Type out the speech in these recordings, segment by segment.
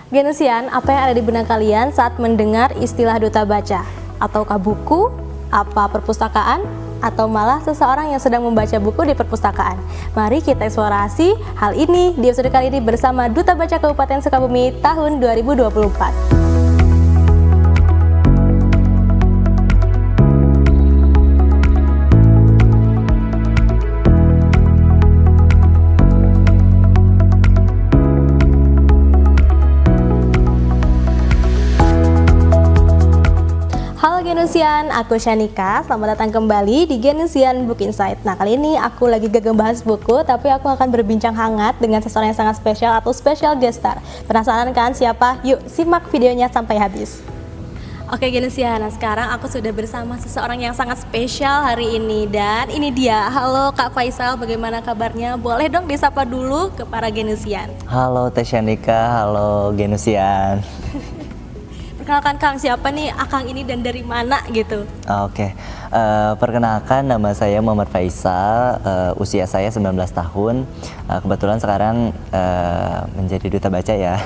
Genusian, apa yang ada di benak kalian saat mendengar istilah duta baca? Ataukah buku, apa perpustakaan, atau malah seseorang yang sedang membaca buku di perpustakaan? Mari kita eksplorasi hal ini di episode kali ini bersama Duta Baca Kabupaten Sukabumi tahun 2024. Genusian, aku Shanika. Selamat datang kembali di Genusian Book Insight. Nah, kali ini aku lagi gak bahas buku, tapi aku akan berbincang hangat dengan seseorang yang sangat spesial atau special guest star. Penasaran kan siapa? Yuk simak videonya sampai habis. Oke Genusian, nah sekarang aku sudah bersama seseorang yang sangat spesial hari ini. Dan ini dia, halo Kak Faisal, bagaimana kabarnya? Boleh dong disapa dulu ke para Genusian. Halo Teh Shanika, halo Genusian. Perkenalkan Kang, siapa nih Akang ini dan dari mana gitu? Oke. Perkenalkan nama saya Muhammad Faisal, usia saya 19 tahun. Kebetulan sekarang menjadi duta baca ya.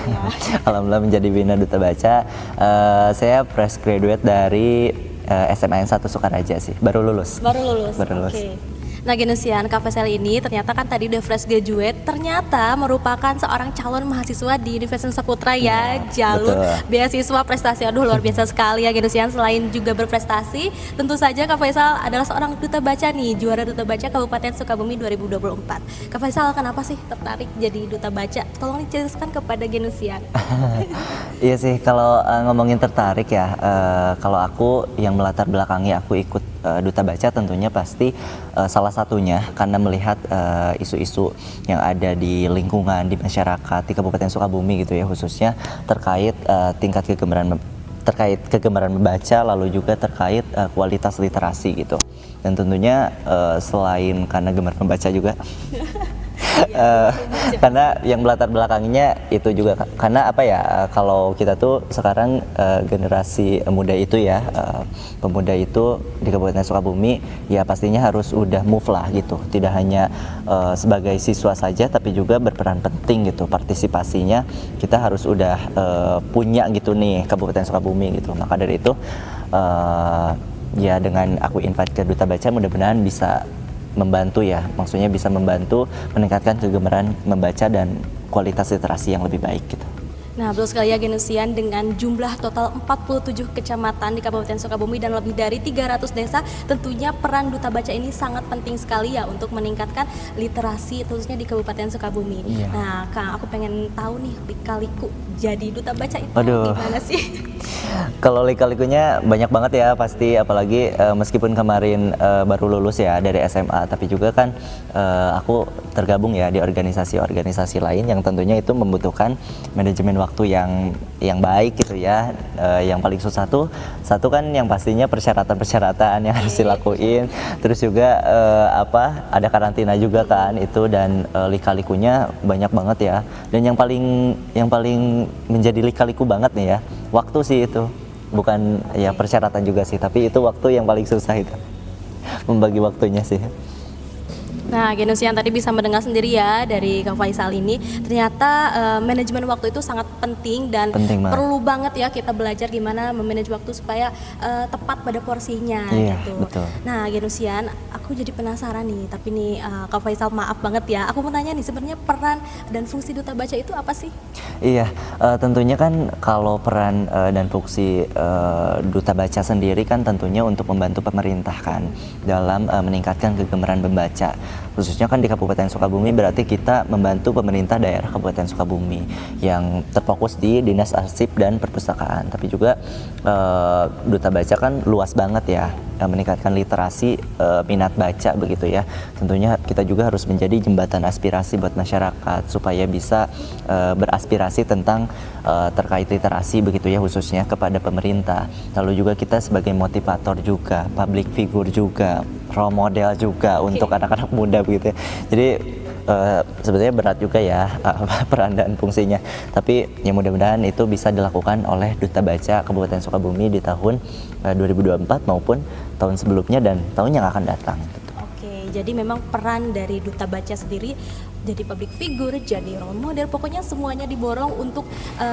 Alhamdulillah menjadi bina duta baca. Saya fresh graduate dari SMAN 1 Sukaraja sih, baru lulus. Baru lulus. Okay. Nah Genusian, Kak Faisal ini ternyata kan tadi udah fresh graduate, ternyata merupakan seorang calon mahasiswa di Universitas Saputra ya, jalur beasiswa prestasi. Aduh luar biasa sekali ya Genusian. Selain juga berprestasi, tentu saja Kak Faisal adalah seorang duta baca nih, juara duta baca Kabupaten Sukabumi 2024. Kak Faisal kenapa sih tertarik jadi duta baca? Tolong dijelaskan kepada Genusian. Iya sih, kalau ngomongin tertarik ya, kalau aku yang melatar belakangi aku ikut duta baca tentunya pasti salah satunya karena melihat isu-isu yang ada di lingkungan, di masyarakat, di Kabupaten Sukabumi gitu ya, khususnya terkait tingkat kegemaran membaca, lalu juga terkait kualitas literasi gitu. Dan tentunya selain karena gemar membaca juga karena yang melatar belakanginya itu juga karena apa ya, kalau kita tuh sekarang generasi muda itu ya, pemuda itu di Kabupaten Sukabumi ya pastinya harus udah move lah gitu, tidak hanya sebagai siswa saja tapi juga berperan penting gitu, partisipasinya kita harus udah punya gitu nih Kabupaten Sukabumi gitu. Maka dari itu ya dengan aku invite ke duta baca mudah-mudahan bisa membantu ya, maksudnya bisa membantu meningkatkan kegemaran membaca dan kualitas literasi yang lebih baik gitu. Nah, betul sekali ya Genusian, dengan jumlah total 47 kecamatan di Kabupaten Sukabumi dan lebih dari 300 desa, tentunya peran duta baca ini sangat penting sekali ya untuk meningkatkan literasi khususnya di Kabupaten Sukabumi. Iya. Nah, Kang, aku pengen tahu nih lika-liku jadi duta baca itu gimana sih? Kalau lika-likunya banyak banget ya pasti, apalagi meskipun kemarin baru lulus ya dari SMA, tapi juga kan aku tergabung ya di organisasi-organisasi lain yang tentunya itu membutuhkan manajemen waktu yang baik gitu ya. Yang paling susah tuh satu kan yang pastinya persyaratan yang harus dilakuin, terus juga ada karantina juga kan itu, dan lika-likunya banyak banget ya. Dan yang paling menjadi lika-liku banget nih ya, waktu sih itu, bukan ya persyaratan juga sih, tapi itu waktu yang paling susah itu, membagi waktunya sih. Nah, Genusian tadi bisa mendengar sendiri ya dari Kang Faisal ini, ternyata manajemen waktu itu sangat penting dan perlu banget ya kita belajar gimana memanage waktu supaya tepat pada porsinya gitu. Betul. Nah, Genusian, aku jadi penasaran nih, tapi nih Kang Faisal maaf banget ya, aku mau tanya nih, sebenarnya peran dan fungsi duta baca itu apa sih? Iya, tentunya kan kalau peran dan fungsi duta baca sendiri kan tentunya untuk membantu pemerintah kan dalam meningkatkan kegemaran membaca. Khususnya kan di Kabupaten Sukabumi berarti kita membantu pemerintah daerah Kabupaten Sukabumi yang terfokus di Dinas Arsip dan Perpustakaan. Tapi juga duta baca kan luas banget ya, meningkatkan literasi, minat baca begitu ya. Tentunya kita juga harus menjadi jembatan aspirasi buat masyarakat supaya bisa beraspirasi tentang terkait literasi begitu ya, khususnya kepada pemerintah. Lalu juga kita sebagai motivator juga, public figure juga, role model juga untuk anak-anak muda begitu ya. Jadi sebetulnya berat juga ya peran dan fungsinya, tapi ya mudah-mudahan itu bisa dilakukan oleh Duta Baca Kabupaten Sukabumi di tahun 2024 maupun tahun sebelumnya dan tahun yang akan datang gitu. Oke, jadi memang peran dari Duta Baca sendiri jadi public figure, jadi role model, pokoknya semuanya diborong untuk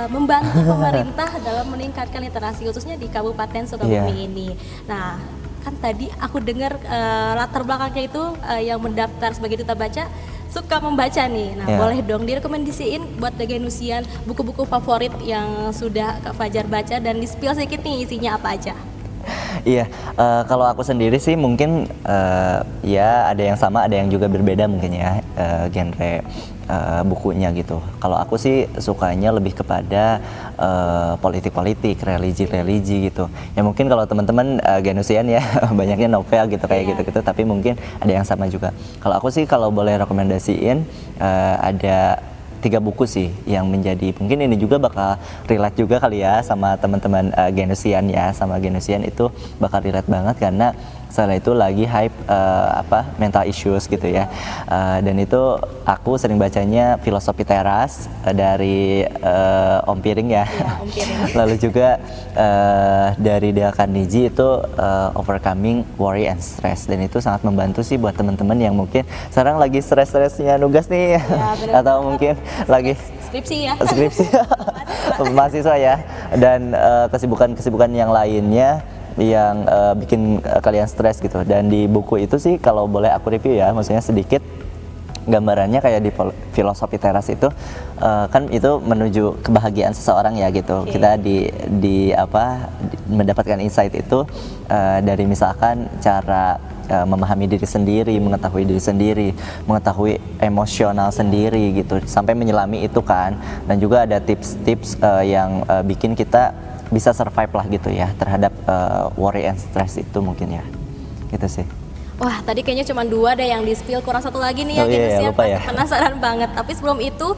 membantu pemerintah dalam meningkatkan literasi khususnya di Kabupaten Sukabumi ini. Nah, kan tadi aku dengar latar belakangnya itu yang mendaftar sebagai duta baca suka membaca nih. Nah, boleh dong direkomendasiin buat Genusian buku-buku favorit yang sudah Kak Fajar baca dan di-spill sedikit nih isinya apa aja. Iya, kalau aku sendiri sih mungkin ya ada yang sama, ada yang juga berbeda mungkin ya genre bukunya gitu. Kalau aku sih sukanya lebih kepada politik-politik, religi-religi gitu. Ya mungkin kalau teman-teman Genusian ya banyaknya novel gitu kayak gitu-gitu, tapi mungkin ada yang sama juga. Kalau aku sih kalau boleh rekomendasiin ada 3 buku sih yang menjadi, mungkin ini juga bakal relate juga kali ya sama teman-teman Genusian ya, sama Genusian itu bakal relate banget karena setelah itu lagi hype mental issues gitu ya, dan itu aku sering bacanya Filosofi Teras dari Om Piring ya, Om Piring. lalu juga dari Dale Carnegie itu Overcoming Worry and Stress, dan itu sangat membantu sih buat teman-teman yang mungkin sekarang lagi stres-stresnya nugas nih atau mungkin lagi skripsi mahasiswa ya, dan kesibukan-kesibukan yang lainnya yang bikin kalian stres gitu. Dan di buku itu sih kalau boleh aku review ya, maksudnya sedikit gambarannya kayak di Filosofi Teras itu kan itu menuju kebahagiaan seseorang ya gitu. Kita mendapatkan insight itu dari misalkan cara memahami diri sendiri, mengetahui diri sendiri, mengetahui emosional sendiri gitu, sampai menyelami itu kan. Dan juga ada tips-tips yang bikin kita bisa survive lah gitu ya terhadap worry and stress itu mungkin ya, gitu sih. Wah, tadi kayaknya cuma 2 ada yang di-spill, kurang 1 lagi nih yang Genusian pasti penasaran banget. Tapi sebelum itu,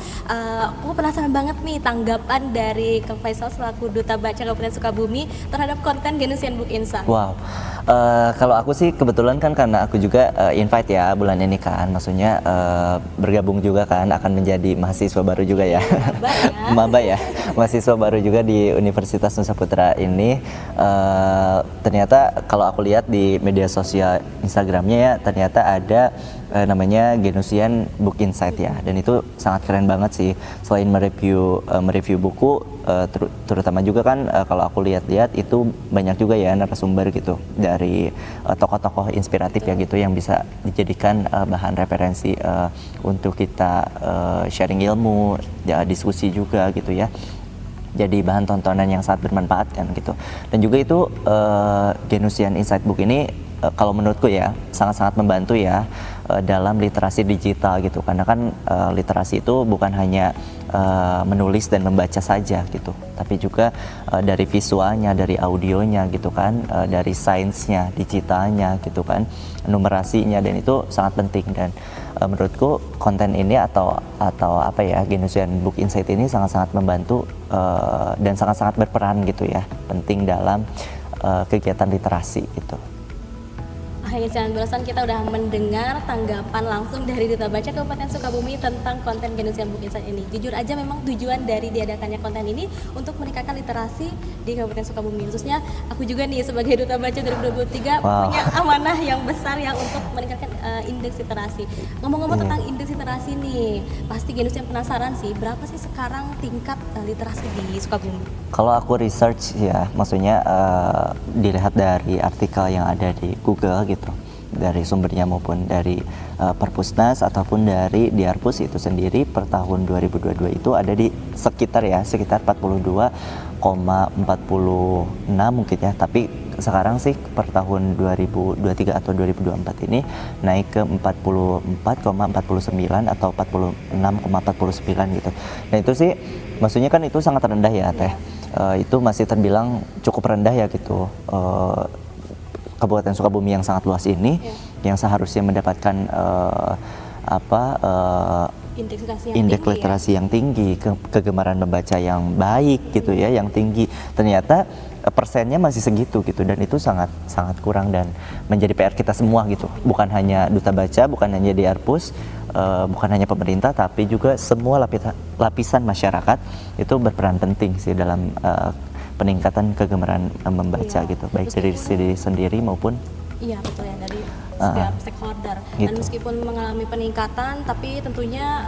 aku penasaran banget nih tanggapan dari Kang Faisal selaku Duta Baca Kabupaten Sukabumi terhadap konten Genusian Book Insight. Wow, kalau aku sih kebetulan kan karena aku juga invite ya bulan ini kan, maksudnya bergabung juga kan, akan menjadi mahasiswa baru juga ya, maba ya, mahasiswa baru juga di Universitas Nusa Putra ini. Ternyata kalau aku lihat di media sosial Instagramnya ya, ternyata ada namanya Genusian Book Insight ya, dan itu sangat keren banget sih. Selain mereview buku, terutama juga kan kalau aku lihat-lihat itu banyak juga ya narasumber gitu dari tokoh-tokoh inspiratif ya gitu, yang bisa dijadikan bahan referensi untuk kita sharing ilmu, ya, diskusi juga gitu ya. Jadi bahan tontonan yang sangat bermanfaat kan gitu. Dan juga itu Genusian Insight Book ini kalau menurutku ya sangat-sangat membantu ya dalam literasi digital gitu, karena kan literasi itu bukan hanya menulis dan membaca saja gitu, tapi juga dari visualnya, dari audionya gitu kan, dari sainsnya, digitalnya gitu kan, numerasinya, dan itu sangat penting. Dan menurutku konten ini atau apa ya, Genusian Book Insight ini sangat-sangat membantu dan sangat-sangat berperan gitu ya, penting dalam kegiatan literasi gitu. Akhirnya jangan belasan, kita udah mendengar tanggapan langsung dari Duta Baca Kabupaten Sukabumi tentang konten Genusian Book Insight ini. Jujur aja memang tujuan dari diadakannya konten ini untuk meningkatkan literasi di Kabupaten Sukabumi. Khususnya aku juga nih sebagai Duta Baca 2023 punya amanah yang besar ya untuk meningkatkan indeks literasi. Ngomong-ngomong tentang indeks literasi nih, pasti Genusian penasaran sih, berapa sih sekarang tingkat literasi di Sukabumi? Kalau aku research ya, maksudnya dilihat dari artikel yang ada di Google gitu, dari sumbernya maupun dari Perpusnas ataupun dari Diarpus itu sendiri, per tahun 2022 itu ada di sekitar 42,46 mungkin ya, tapi sekarang sih per tahun 2023 atau 2024 ini naik ke 44,49 atau 46,49 gitu. Nah itu sih maksudnya kan itu sangat rendah ya Teh, itu masih terbilang cukup rendah ya gitu. Kabupaten Sukabumi yang sangat luas ini, yang seharusnya mendapatkan indeks literasi yang tinggi, kegemaran membaca yang baik gitu ya, yang tinggi, ternyata persennya masih segitu gitu, dan itu sangat kurang dan menjadi PR kita semua gitu. Bukan hanya Duta Baca, bukan hanya Diarpus, bukan hanya pemerintah, tapi juga semua lapisan masyarakat itu berperan penting sih dalam peningkatan kegemaran membaca gitu, baik dari diri sendiri maupun betul ya, dari setiap stakeholder. Dan Gitu. meskipun mengalami peningkatan, tapi tentunya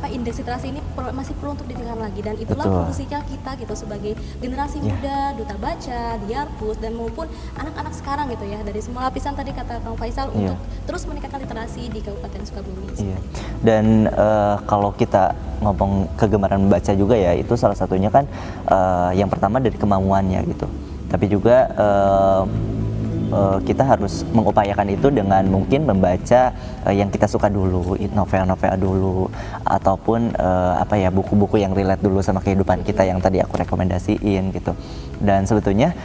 indeks literasi ini masih perlu untuk ditingkatkan lagi, dan itulah Betul. fungsinya kita gitu sebagai generasi muda, duta baca, Diarpus, dan maupun anak-anak sekarang gitu ya, dari semua lapisan tadi kata Kang Faisal untuk terus meningkatkan literasi di Kabupaten Sukabumi. Iya. Dan kalau kita ngomong kegemaran membaca juga ya, itu salah satunya kan yang pertama dari kemauannya gitu. Tapi juga kita harus mengupayakan itu dengan mungkin membaca yang kita suka dulu, novel-novel dulu, ataupun buku-buku yang relate dulu sama kehidupan kita yang tadi aku rekomendasiin gitu. Dan sebetulnya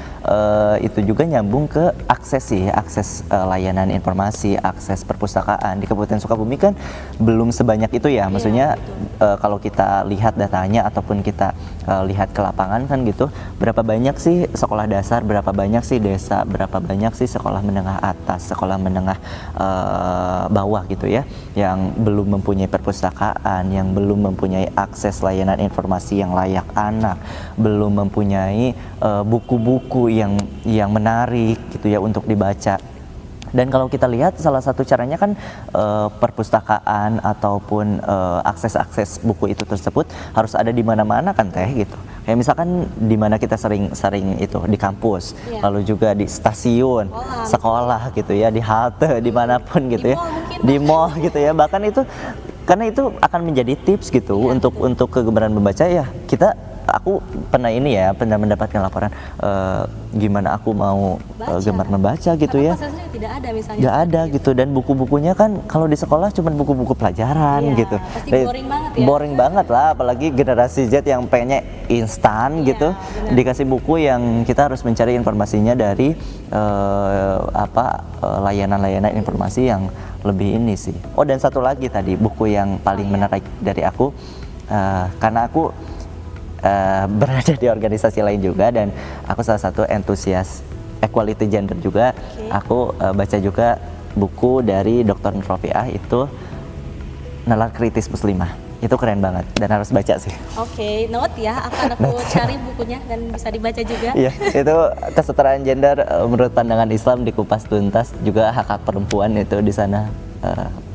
itu juga nyambung ke akses layanan informasi, akses perpustakaan di Kabupaten Sukabumi kan belum sebanyak itu ya. Maksudnya kalau kita lihat datanya ataupun kita lihat ke lapangan kan gitu, berapa banyak sih sekolah dasar, berapa banyak sih desa, berapa banyak sih sekolah menengah atas, sekolah menengah bawah gitu ya, yang belum mempunyai perpustakaan, yang belum mempunyai akses layanan informasi yang layak anak, belum mempunyai buku-buku yang menarik gitu ya untuk dibaca. Dan kalau kita lihat salah satu caranya kan perpustakaan ataupun akses-akses buku itu tersebut harus ada di mana-mana kan Teh gitu. Kayak misalkan di mana kita sering itu di kampus, lalu juga di stasiun, sekolah gitu ya, di halte, dimanapun gitu ya, di mall gitu ya. Bahkan itu karena itu akan menjadi tips gitu untuk kegemaran membaca ya. Aku pernah mendapatkan laporan gimana aku mau gemar membaca gitu ya. Prosesnya tidak ada misalnya. Nggak ada gitu, dan buku-bukunya kan kalau di sekolah cuma buku-buku pelajaran gitu. Pasti boring banget ya. Boring banget lah, apalagi generasi Z yang pengennya instan gitu. Benar. Dikasih buku yang kita harus mencari informasinya dari layanan-layanan informasi yang lebih ini sih. Oh, dan satu lagi tadi buku yang paling menarik dari aku, karena aku berada di organisasi lain juga dan aku salah satu entusias equality gender juga. Aku baca juga buku dari Dr. Nurrofiah, itu Nalar Kritis Muslimah. Itu keren banget dan harus baca sih. Oke, note ya, akan aku cari bukunya dan bisa dibaca juga. Iya, itu kesetaraan gender menurut pandangan Islam dikupas tuntas, juga hak-hak perempuan itu di sana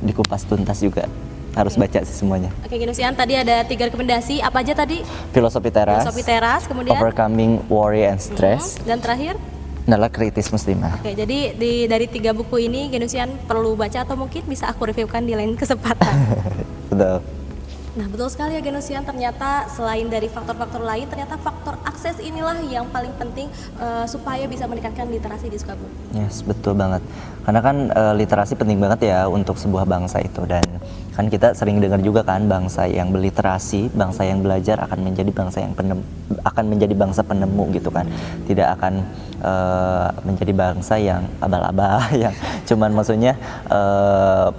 dikupas tuntas juga. Harus baca sih semuanya. Oke, Genusian, tadi ada 3 rekomendasi. Apa aja tadi? Filosofi Teras, kemudian Overcoming Worry and Stress, dan terakhir? Nalar Kritis Muslimah. Oke, jadi dari 3 buku ini Genusian perlu baca atau mungkin bisa aku reviewkan di lain kesempatan. Betul. Nah, betul sekali ya Genusian, ternyata selain dari faktor-faktor lain, ternyata faktor akses inilah yang paling penting supaya bisa meningkatkan literasi di Sukabumi. Yes, betul banget. Karena kan literasi penting banget ya untuk sebuah bangsa itu, dan kan kita sering dengar juga kan, bangsa yang berliterasi, bangsa yang belajar akan menjadi bangsa penemu gitu kan. Tidak akan menjadi bangsa yang abal-abal yang cuman maksudnya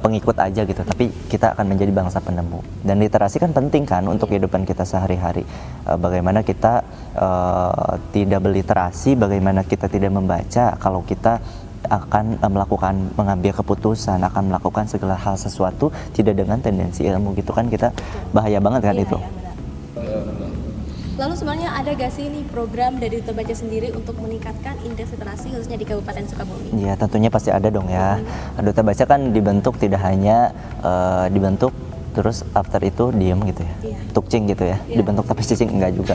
pengikut aja gitu, tapi kita akan menjadi bangsa penemu. Dan literasi kan penting kan untuk kehidupan kita sehari-hari. Bagaimana kita tidak berliterasi, bagaimana kita tidak membaca, kalau kita akan mengambil keputusan, akan melakukan segala hal sesuatu tidak dengan tendensi ilmu gitu kan, kita bahaya banget kan itu. Lalu sebenarnya ada gak sih nih program dari Duta Baca sendiri untuk meningkatkan indeks literasi khususnya di Kabupaten Sukabumi? Iya, tentunya pasti ada dong ya. Duta Baca kan dibentuk tidak hanya dibentuk terus after itu diem gitu ya, tukcing gitu ya, dibentuk tapi cicing enggak juga.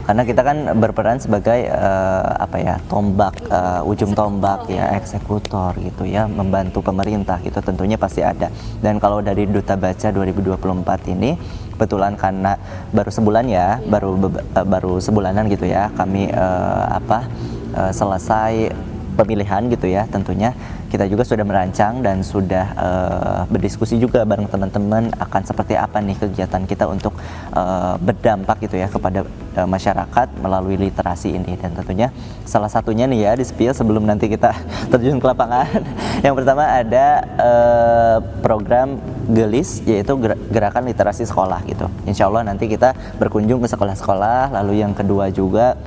Karena kita kan berperan sebagai tombak, ujung tombak ya, eksekutor gitu ya, membantu pemerintah gitu, tentunya pasti ada. Dan kalau dari Duta Baca 2024 ini kebetulan karena baru sebulan ya, baru sebulanan gitu ya, kami selesai pemilihan gitu ya, tentunya kita juga sudah merancang dan sudah berdiskusi juga bareng teman-teman akan seperti apa nih kegiatan kita untuk berdampak gitu ya kepada masyarakat melalui literasi ini. Dan tentunya salah satunya nih ya di spill sebelum nanti kita terjun ke lapangan. Yang pertama ada program GELIS, yaitu Gerakan Literasi Sekolah gitu. Insya Allah nanti kita berkunjung ke sekolah-sekolah. Lalu yang kedua juga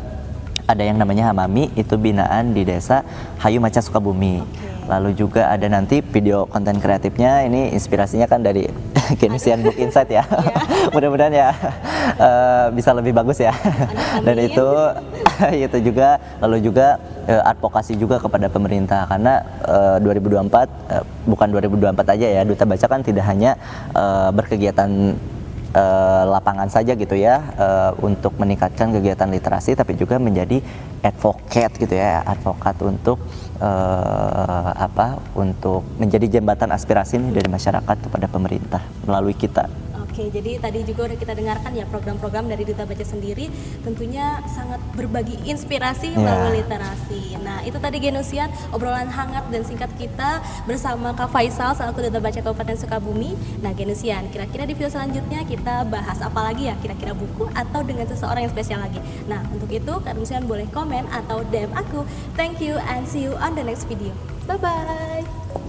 ada yang namanya Hamami, itu binaan di desa Hayu Maca Sukabumi. Lalu juga ada nanti video konten kreatifnya, ini inspirasinya kan dari Genusian Book Insight ya. Mudah-mudahan ya bisa lebih bagus ya. Dan itu juga, lalu juga advokasi juga kepada pemerintah karena 2024 bukan 2024 aja ya, Duta Baca kan tidak hanya berkegiatan lapangan saja gitu ya untuk meningkatkan kegiatan literasi, tapi juga menjadi advocate gitu ya, advokat untuk untuk menjadi jembatan aspirasi nih dari masyarakat kepada pemerintah melalui kita. Oke, jadi tadi juga udah kita dengarkan ya program-program dari Duta Baca sendiri tentunya sangat berbagi inspirasi melalui literasi. Nah, itu tadi Genusian, obrolan hangat dan singkat kita bersama Kak Faisal selaku Duta Baca Kabupaten Sukabumi. Nah, Genusian, kira-kira di video selanjutnya kita bahas apa lagi ya? Kira-kira buku atau dengan seseorang yang spesial lagi. Nah, untuk itu Kak Genusian boleh komen atau DM aku. Thank you and see you on the next video. Bye-bye!